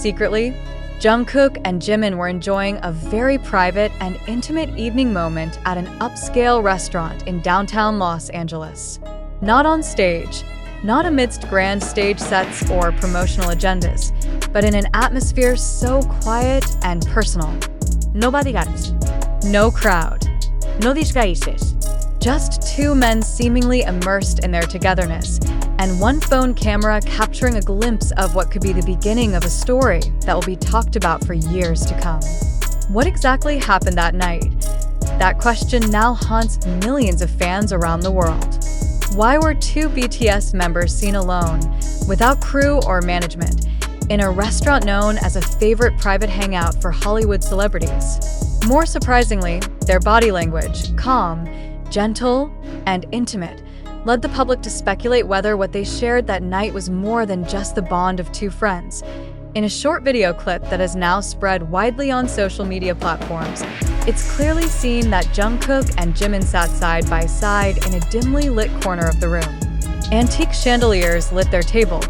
Secretly, Jungkook and Jimin were enjoying a very private and intimate evening moment at an upscale restaurant in downtown Los Angeles. Not on stage, not amidst grand stage sets or promotional agendas, but in an atmosphere so quiet and personal. No bodyguards. No crowd. No disguises. Just two men seemingly immersed in their togetherness, and one phone camera capturing a glimpse of what could be the beginning of a story that will be talked about for years to come. What exactly happened that night? That question now haunts millions of fans around the world. Why were two BTS members seen alone, without crew or management, in a restaurant known as a favorite private hangout for Hollywood celebrities? More surprisingly, their body language, calm, gentle, and intimate, led the public to speculate whether what they shared that night was more than just the bond of two friends. In a short video clip that has now spread widely on social media platforms, it's clearly seen that Jungkook and Jimin sat side by side in a dimly lit corner of the room. Antique chandeliers lit their table,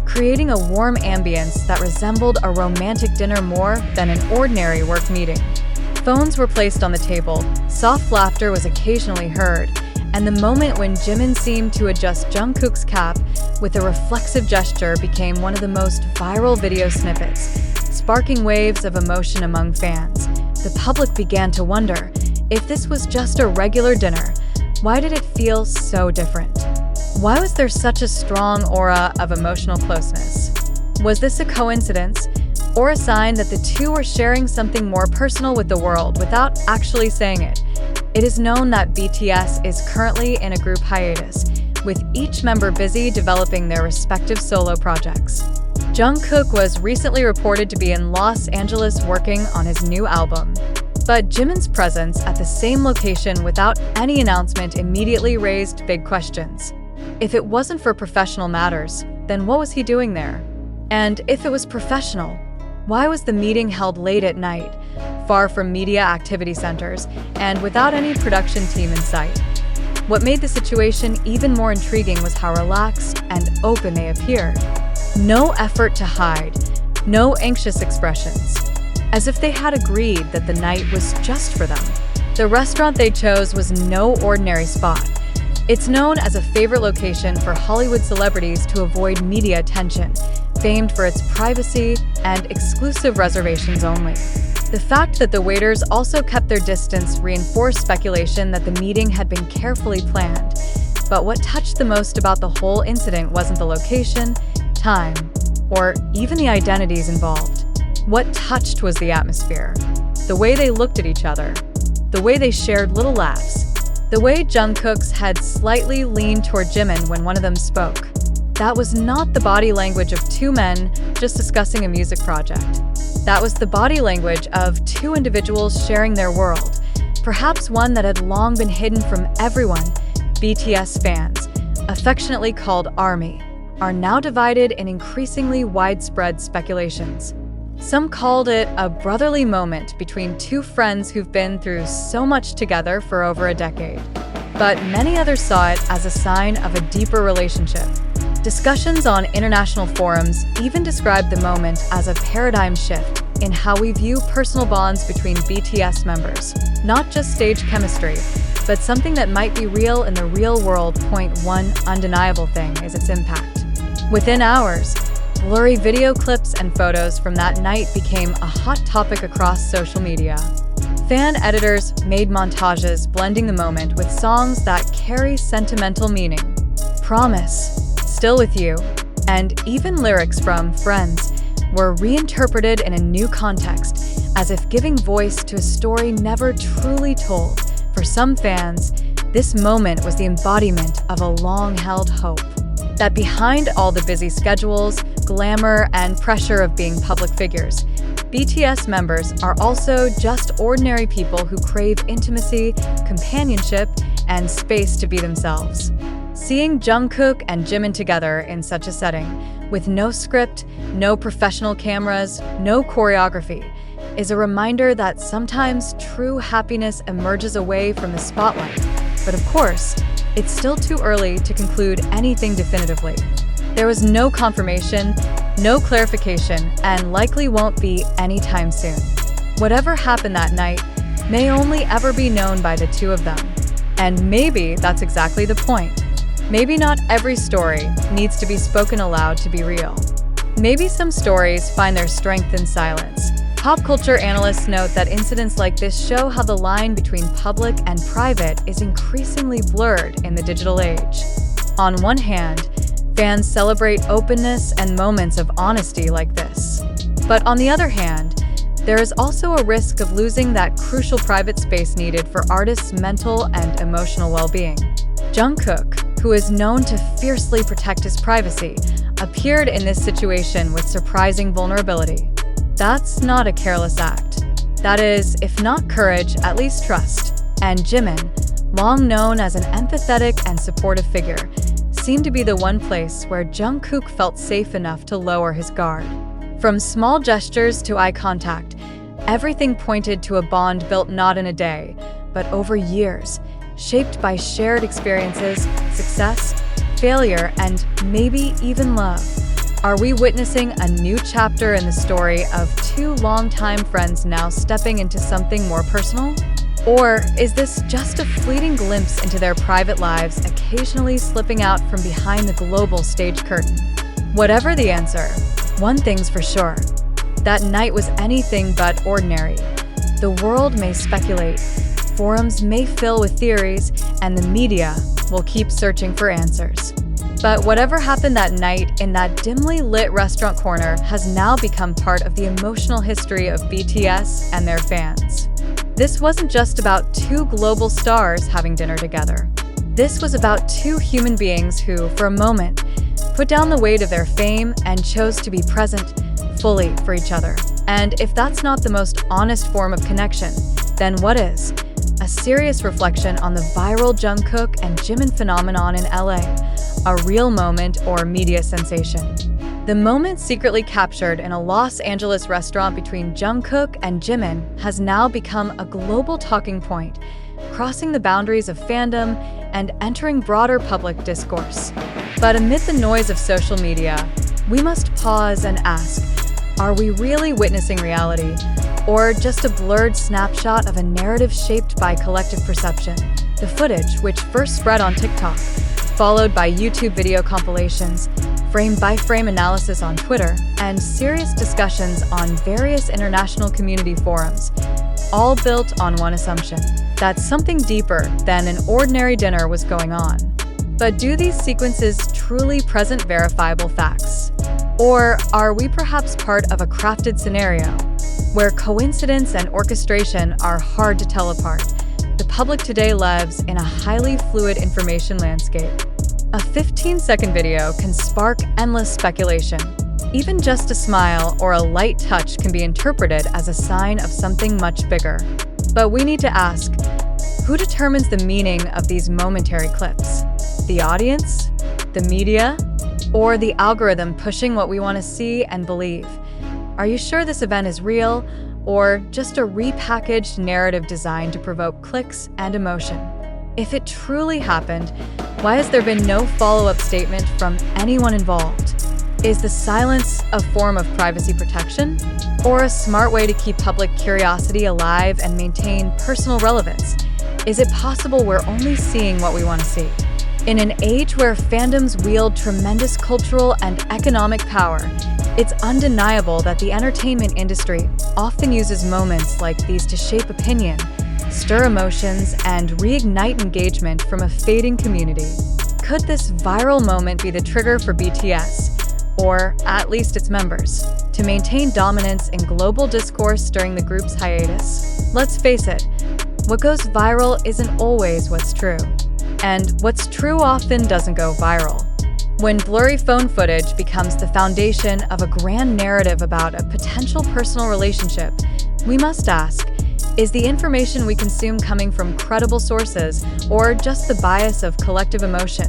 creating a warm ambience that resembled a romantic dinner more than an ordinary work meeting. Phones were placed on the table, soft laughter was occasionally heard, and the moment when Jimin seemed to adjust Jungkook's cap with a reflexive gesture became one of the most viral video snippets, sparking waves of emotion among fans. The public began to wonder, if this was just a regular dinner, why did it feel so different? Why was there such a strong aura of emotional closeness? Was this a coincidence, or a sign that the two were sharing something more personal with the world without actually saying it? It is known that BTS is currently in a group hiatus, with each member busy developing their respective solo projects. Jungkook was recently reported to be in Los Angeles working on his new album. But Jimin's presence at the same location without any announcement immediately raised big questions. If it wasn't for professional matters, then what was he doing there? And if it was professional, why was the meeting held late at night, far from media activity centers, and without any production team in sight? What made the situation even more intriguing was how relaxed and open they appeared. No effort to hide, no anxious expressions, as if they had agreed that the night was just for them. The restaurant they chose was no ordinary spot. It's known as a favorite location for Hollywood celebrities to avoid media attention, famed for its privacy and exclusive reservations only. The fact that the waiters also kept their distance reinforced speculation that the meeting had been carefully planned. But what touched the most about the whole incident wasn't the location, time, or even the identities involved. What touched was the atmosphere, the way they looked at each other, the way they shared little laughs, the way Jungkook's head slightly leaned toward Jimin when one of them spoke. That was not the body language of two men just discussing a music project. That was the body language of two individuals sharing their world, perhaps one that had long been hidden from everyone. BTS fans, affectionately called ARMY, are now divided in increasingly widespread speculations. Some called it a brotherly moment between two friends who've been through so much together for over a decade. But many others saw it as a sign of a deeper relationship. Discussions on international forums even described the moment as a paradigm shift in how we view personal bonds between BTS members. Not just stage chemistry, but something that might be real in the real world. One undeniable thing is its impact. Within hours, blurry video clips and photos from that night became a hot topic across social media. Fan editors made montages blending the moment with songs that carry sentimental meaning. Promise, Still With You, and even lyrics from Friends were reinterpreted in a new context, as if giving voice to a story never truly told. For some fans, this moment was the embodiment of a long-held hope. That behind all the busy schedules, glamour, and pressure of being public figures, BTS members are also just ordinary people who crave intimacy, companionship, and space to be themselves. Seeing Jungkook and Jimin together in such a setting, with no script, no professional cameras, no choreography, is a reminder that sometimes true happiness emerges away from the spotlight. But of course, it's still too early to conclude anything definitively. There was no confirmation, No clarification, and likely won't be anytime soon. Whatever happened that night may only ever be known by the two of them. And maybe that's exactly the point. Maybe not every story needs to be spoken aloud to be real. Maybe some stories find their strength in silence. Pop culture analysts note that incidents like this show how the line between public and private is increasingly blurred in the digital age. On one hand, fans celebrate openness and moments of honesty like this. But on the other hand, there is also a risk of losing that crucial private space needed for artists' mental and emotional well-being. Jungkook, who is known to fiercely protect his privacy, appeared in this situation with surprising vulnerability. That's not a careless act. That is, if not courage, at least trust. And Jimin, long known as an empathetic and supportive figure, seemed to be the one place where Jungkook felt safe enough to lower his guard. From small gestures to eye contact, everything pointed to a bond built not in a day, but over years, shaped by shared experiences, success, failure, and maybe even love. Are we witnessing a new chapter in the story of two longtime friends now stepping into something more personal? Or is this just a fleeting glimpse into their private lives, occasionally slipping out from behind the global stage curtain? Whatever the answer, one thing's for sure. That night was anything but ordinary. The world may speculate, forums may fill with theories, and the media will keep searching for answers. But whatever happened that night in that dimly lit restaurant corner has now become part of the emotional history of BTS and their fans. This wasn't just about two global stars having dinner together. This was about two human beings who, for a moment, put down the weight of their fame and chose to be present fully for each other. And if that's not the most honest form of connection, then what is? A serious reflection on the viral Jungkook and Jimin phenomenon in LA, a real moment or media sensation. The moment secretly captured in a Los Angeles restaurant between Jungkook and Jimin has now become a global talking point, crossing the boundaries of fandom and entering broader public discourse. But amid the noise of social media, we must pause and ask, are we really witnessing reality, or just a blurred snapshot of a narrative shaped by collective perception? The footage, which first spread on TikTok, followed by YouTube video compilations, frame-by-frame analysis on Twitter, and serious discussions on various international community forums, all built on one assumption, that something deeper than an ordinary dinner was going on. But do these sequences truly present verifiable facts? Or are we perhaps part of a crafted scenario, where coincidence and orchestration are hard to tell apart? The public today lives in a highly fluid information landscape. A 15-second video can spark endless speculation. Even just a smile or a light touch can be interpreted as a sign of something much bigger. But we need to ask, who determines the meaning of these momentary clips? The audience? The media? Or the algorithm pushing what we want to see and believe? Are you sure this event is real, or just a repackaged narrative designed to provoke clicks and emotion? If it truly happened, why has there been no follow-up statement from anyone involved? Is the silence a form of privacy protection, or a smart way to keep public curiosity alive and maintain personal relevance? Is it possible we're only seeing what we want to see? In an age where fandoms wield tremendous cultural and economic power, it's undeniable that the entertainment industry often uses moments like these to shape opinion, stir emotions, and reignite engagement from a fading community. Could this viral moment be the trigger for BTS, or at least its members, to maintain dominance in global discourse during the group's hiatus? Let's face it, what goes viral isn't always what's true. And what's true often doesn't go viral. When blurry phone footage becomes the foundation of a grand narrative about a potential personal relationship, we must ask, is the information we consume coming from credible sources or just the bias of collective emotion?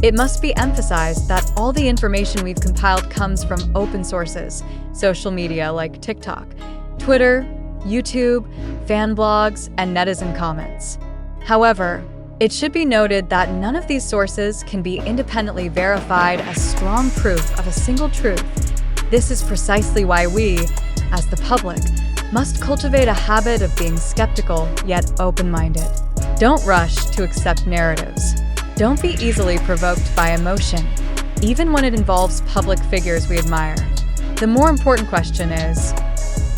It must be emphasized that all the information we've compiled comes from open sources, social media like TikTok, Twitter, YouTube, fan blogs, and netizen comments. However, it should be noted that none of these sources can be independently verified as strong proof of a single truth. This is precisely why we, as the public, must cultivate a habit of being skeptical yet open-minded. Don't rush to accept narratives. Don't be easily provoked by emotion, even when it involves public figures we admire. The more important question is,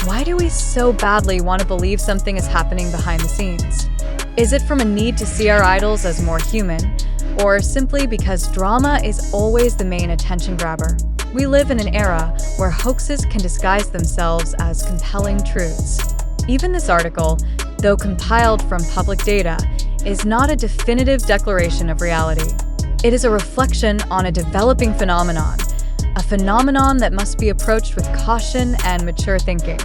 why do we so badly want to believe something is happening behind the scenes? Is it from a need to see our idols as more human, or simply because drama is always the main attention grabber? We live in an era where hoaxes can disguise themselves as compelling truths. Even this article, though compiled from public data, is not a definitive declaration of reality. It is a reflection on a developing phenomenon, a phenomenon that must be approached with caution and mature thinking.